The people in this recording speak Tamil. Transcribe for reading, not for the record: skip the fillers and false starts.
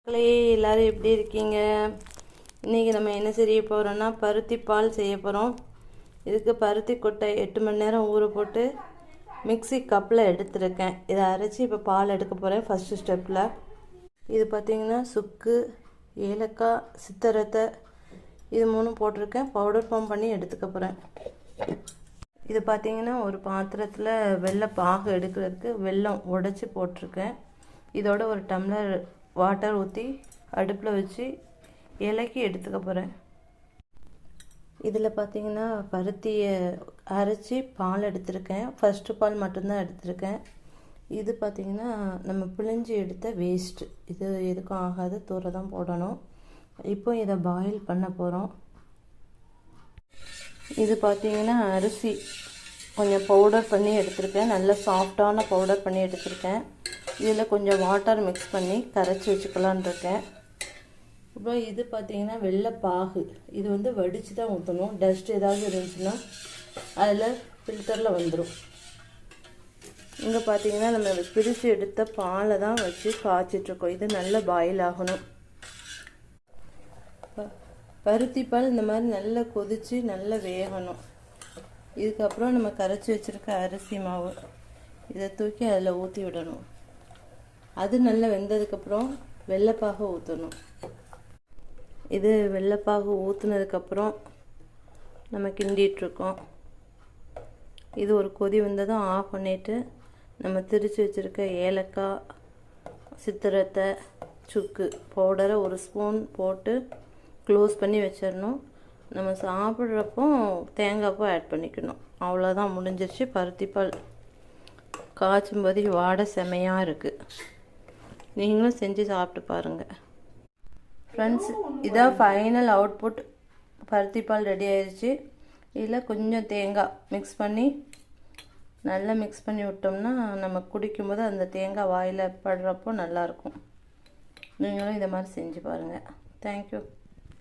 மக்களே எல்லாரும் எப்படி இருக்கீங்க? இன்றைக்கி நம்ம என்ன செய்ய போகிறோன்னா பருத்தி பால் செய்ய போகிறோம். இதுக்கு பருத்தி கொட்டை 8 மணி நேரம் ஊற போட்டு மிக்ஸி கப்பில் எடுத்துருக்கேன். இதை அரைச்சி இப்போ பால் எடுக்க போகிறேன் ஃபஸ்ட்டு ஸ்டெப்பில். இது பார்த்திங்கன்னா சுக்கு, ஏலக்காய், சித்தரத்தை இது மூணும் போட்டிருக்கேன். பவுடர் ஃபார்ம் பண்ணி எடுத்துக்க போகிறேன். இது பார்த்திங்கன்னா ஒரு பாத்திரத்தில் வெள்ளை பாகு எடுக்கிறதுக்கு வெல்லம் உடைச்சி போட்டிருக்கேன். இதோட ஒரு டம்ளர் வாட்டர் ஊற்றி அடுப்பில் வச்சு இலக்கி எடுத்துக்க போகிறேன். இதில் பார்த்திங்கன்னா பருத்தியை அரைச்சி பால் எடுத்திருக்கேன். ஃபஸ்ட்டு பால் மட்டும்தான் எடுத்திருக்கேன். இது பார்த்திங்கன்னா நம்ம பிழிஞ்சி எடுத்த வேஸ்ட்டு. இது எதுக்கும் ஆகாது, தூர தான் போடணும். இப்போ இதை பாயில் பண்ண போகிறோம். இது பார்த்திங்கன்னா அரிசி கொஞ்சம் பவுடர் பண்ணி எடுத்திருக்கேன். நல்ல சாஃப்டான பவுடர் பண்ணி எடுத்திருக்கேன். இதில் கொஞ்சம் வாட்டர் மிக்ஸ் பண்ணி கரைச்சி வச்சுக்கலான் இருக்கேன். அப்புறம் இது பார்த்திங்கன்னா வெள்ளை பாகு. இது வடித்து தான் ஊற்றணும். டஸ்ட் ஏதாவது இருந்துச்சுன்னா அதில் ஃபில்டரில் வந்துடும். இங்கே பார்த்திங்கன்னா நம்ம பிரித்து எடுத்த பாலை தான் வச்சு காய்ச்சிட்ருக்கோம். இது நல்லா பாயில் ஆகணும். பருத்தி பால் இந்த மாதிரி நல்லா கொதித்து நல்லா வேகணும். இதுக்கப்புறம் நம்ம கரைச்சி வச்சுருக்க அரிசி மாவு இதை தூக்கி அதில் ஊற்றி விடணும். அது நல்லா வெந்ததுக்கப்புறம் வெள்ளைப்பாகு ஊற்றணும். இது வெள்ளைப்பாகு ஊற்றுனதுக்கப்புறம் நம்ம கிண்டிகிட்ருக்கோம். இது ஒரு கொதி வந்ததும் ஆஃப் பண்ணிவிட்டு நம்ம திரித்து வச்சுருக்க ஏலக்காய், சித்திரத்தை, சுக்கு பவுடரை ஒரு ஸ்பூன் போட்டு க்ளோஸ் பண்ணி வச்சிடணும். நம்ம சாப்பிட்றப்போ தேங்காய் பூ ஆட் பண்ணிக்கணும். அவ்வளோதான், முடிஞ்சிருச்சு. பருத்திப்பால் காய்ச்சும்போது வாடை செமையாக இருக்குது. நீங்களும் செஞ்சு சாப்பிட்டு பாருங்கள் ஃப்ரெண்ட்ஸ். இதான் ஃபைனல் அவுட்புட். பருத்திப்பால் ரெடி ஆயிடுச்சு. இதில் கொஞ்சம் தேங்காய் மிக்ஸ் பண்ணி நல்லா மிக்ஸ் பண்ணி விட்டோம்னா நம்ம குடிக்கும்போது அந்த தேங்காய் வாயில் படுறப்போ நல்லாயிருக்கும். நீங்களும் இதை மாதிரி செஞ்சு பாருங்கள். தேங்க்யூ.